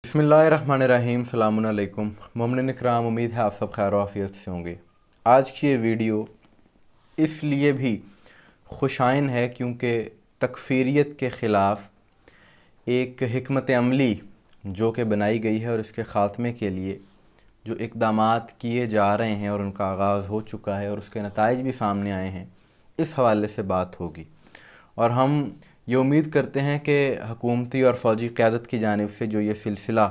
बिस्मिल्लाहिर्रहमानिर्रहीम, सलामुन अलैकुम। मोमिन इकराम, उम्मीद है आप सब खैर आफियत से होंगे। आज की ये वीडियो इसलिए भी खुशाइन है क्योंकि तकफ़ीरियत के ख़िलाफ़ एक हिकमत अमली जो कि बनाई गई है और इसके ख़ात्मे के लिए जो इक़दामात किए जा रहे हैं और उनका आगाज़ हो चुका है और उसके नताइज भी सामने आए हैं, इस हवाले से बात होगी। और हम ये उम्मीद करते हैं कि हुकूमती और फ़ौजी क़यादत की जानिब से जो ये सिलसिला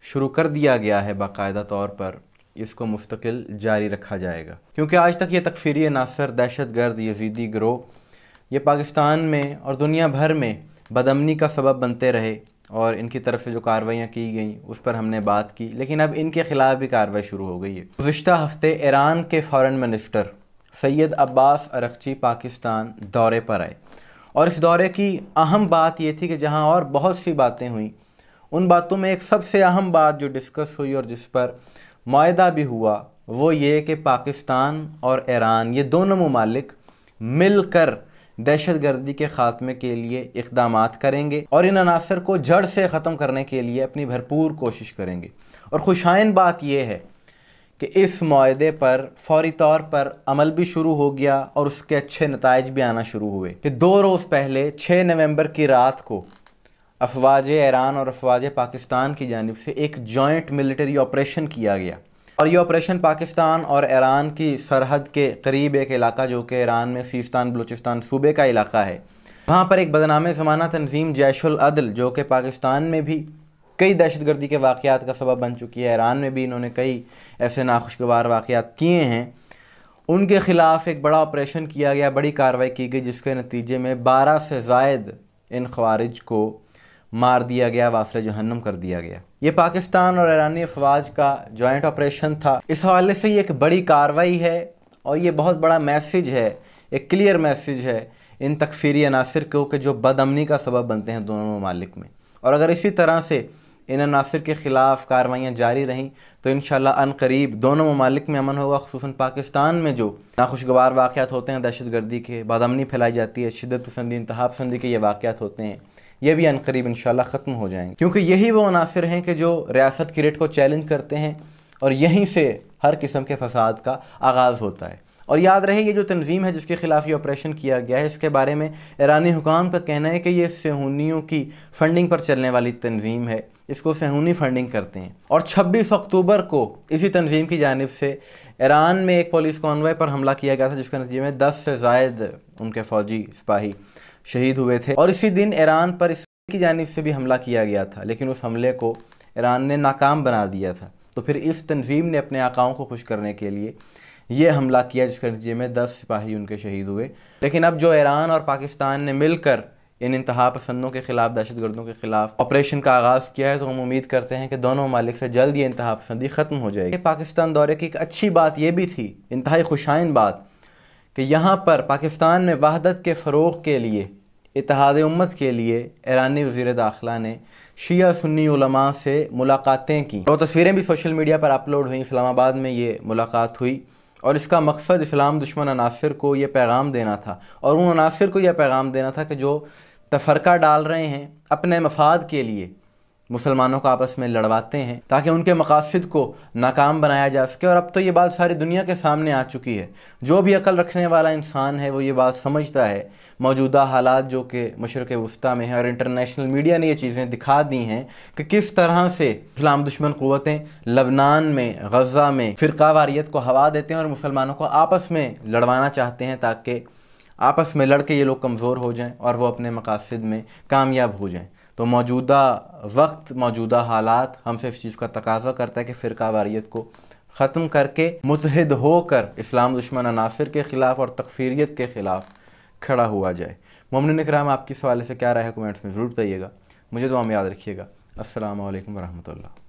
शुरू कर दिया गया है बाकायदा तौर पर, इसको मुस्तकिल जारी रखा जाएगा। क्योंकि आज तक ये तकफ़ीरी अनासर, दहशतगर्द, यज़ीदी गिरोह ये पाकिस्तान में और दुनिया भर में बदअमनी का सबब बनते रहे और इनकी तरफ से जो कार्रवाइयाँ की गई उस पर हमने बात की, लेकिन अब इनके ख़िलाफ़ भी कार्रवाई शुरू हो गई है। गुज़िश्ता हफ़्ते ईरान के फ़ॉरेन मिनिस्टर सैयद अब्बास अरग़ची पाकिस्तान दौरे पर आए और इस दौरे की अहम बात ये थी कि जहाँ और बहुत सी बातें हुई, उन बातों में एक सबसे अहम बात जो डिस्कस हुई और जिस पर मुआहदा भी हुआ वो ये कि पाकिस्तान और ईरान ये दोनों ममालिक मिलकर दहशतगर्दी के ख़ात्मे के लिए इक़दामात करेंगे और इन अनासर को जड़ से ख़त्म करने के लिए अपनी भरपूर कोशिश करेंगे। और खुशाइन बात यह है कि इस मुआहदे पर फ़ौरी तौर पर अमल भी शुरू हो गया और उसके अच्छे नताइज भी आना शुरू हुए कि 2 रोज़ पहले 6 नवंबर की रात को अफवाज ईरान और अफवाज पाकिस्तान की जानिब से एक जॉइंट मिलिट्री ऑपरेशन किया गया। और ये ऑपरेशन पाकिस्तान और ईरान की सरहद के करीब एक इलाका जो कि ईरान में सीस्तान बलूचिस्तान सूबे का इलाका है, वहाँ पर एक बदनामे ज़माना तंजीम जैशुल अदल जो कि पाकिस्तान में भी कई दहशतगर्दी के वाक़यात का सबब बन चुकी है, ईरान में भी इन्होंने कई ऐसे नाखुशगवार वाक़यात किए हैं, उनके ख़िलाफ़ एक बड़ा ऑपरेशन किया गया, बड़ी कार्रवाई की गई जिसके नतीजे में 12 से ज़ायद इन ख़वारिज को मार दिया गया, वाफ़िल जहन्नम कर दिया गया। ये पाकिस्तान और ईरानी अफवाज का जॉइंट ऑपरेशन था। इस हवाले से ये एक बड़ी कार्रवाई है और ये बहुत बड़ा मैसेज है, एक क्लियर मैसेज है इन तकफ़ीरी अनासर को कि जो बदअमनी का सबब बनते हैं दोनों ममालिक में। और अगर इसी तरह से इन अनासर के ख़िलाफ़ कार्रवाइयाँ जारी रहीं तो इंशाअल्लाह अनकरीब दोनों ममालिक में अमन होगा। ख़ुसूसन पाकिस्तान में जो नाखुशगवार वाक़यात होते हैं दहशतगर्दी के, बदअमनी फैलाई जाती है, शिद्दत पसंदी, इंतहा पसंदी के ये वाक़यात होते हैं, ये भी अनकरीब इंशाअल्लाह ख़त्म हो जाएंगे। क्योंकि यही वो अनासर हैं कि जो रियासत की रेट को चैलेंज करते हैं और यहीं से हर किस्म के फसाद का आगाज़ होता है। और याद रहे ये जो तंजीम है जिसके ख़िलाफ़ ये ऑपरेशन किया गया है, इसके बारे में ईरानी हुकाम का कहना है कि ये सेहूनियों की फ़ंडिंग पर चलने वाली तंजीम है, इसको सेहूनी फ़ंडिंग करते हैं। और 26 अक्टूबर को इसी तंजीम की जानिब से ईरान में एक पुलिस कॉन्वॉय पर हमला किया गया था जिसके नतीजे में 10 से ज़ायद उनके फ़ौजी सिपाही शहीद हुए थे। और इसी दिन ईरान पर इसकी जानिब से भी हमला किया गया था, लेकिन उस हमले को ईरान ने नाकाम बना दिया था। तो फिर इस तंजीम ने अपने आकाओं को खुश करने के लिए ये हमला किया जिसके नतीजे में 10 सिपाही उनके शहीद हुए। लेकिन अब जो ईरान और पाकिस्तान ने मिलकर इन इंतहा पसंदों के ख़िलाफ़, दहशतगर्दों के ख़िलाफ़ ऑपरेशन का आगाज़ किया है, तो हम उम्मीद करते हैं कि दोनों ममालिक से जल्द ये इंतहा पसंदी ख़त्म हो जाएगी। पाकिस्तान दौरे की एक अच्छी बात यह भी थी, इंतहाई खुशाइन बात, कि यहाँ पर पाकिस्तान में वहदत के फ़रोग़ के लिए, इत्तेहाद उम्मत के लिए ईरानी वज़ीर दाखिला ने शिया सुन्नी उलमा से मुलाकातें की और तस्वीरें भी सोशल मीडिया पर अपलोड हुई। इस्लामाबाद में ये मुलाकात हुई और इसका मकसद इस्लाम दुश्मन अनासर को ये पैगाम देना था और उन अनासर को यह पैगाम देना था कि जो तफ़रक़ा डाल रहे हैं अपने मफाद के लिए, मुसलमानों को आपस में लड़वाते हैं ताकि उनके मकासद को नाकाम बनाया जा सके। और अब तो ये बात सारी दुनिया के सामने आ चुकी है। जो भी अकल रखने वाला इंसान है वो ये बात समझता है, मौजूदा हालात जो कि मशरिक़ वुस्ता में है और इंटरनेशनल मीडिया ने ये चीज़ें दिखा दी हैं कि किस तरह से इस्लाम दुश्मन क़ुव्वतें लबनान में, गज़ा में फ़िरक़ावारियत को हवा देते हैं और मुसलमानों को आपस में लड़वाना चाहते हैं ताकि आपस में लड़ के ये लोग कमज़ोर हो जाएँ और वो अपने मकासद में कामयाब हो जाएँ। तो मौजूदा वक्त, मौजूदा हालात हमसे इस चीज़ का तकाज़ा करता है कि फ़िरक़ावारियत को ख़त्म करके मुत्तहिद होकर इस्लाम दुश्मन अनासर के ख़िलाफ़ और तकफ़ीरियत के ख़िलाफ़ खड़ा हुआ जाए। मोमिन इकराम, आपकी सवाल से क्या राय है कमेंट्स में ज़रूर बताइएगा। मुझे दुआ में याद रखिएगा। अस्सलामु अलैकुम वरहमतुल्लाह।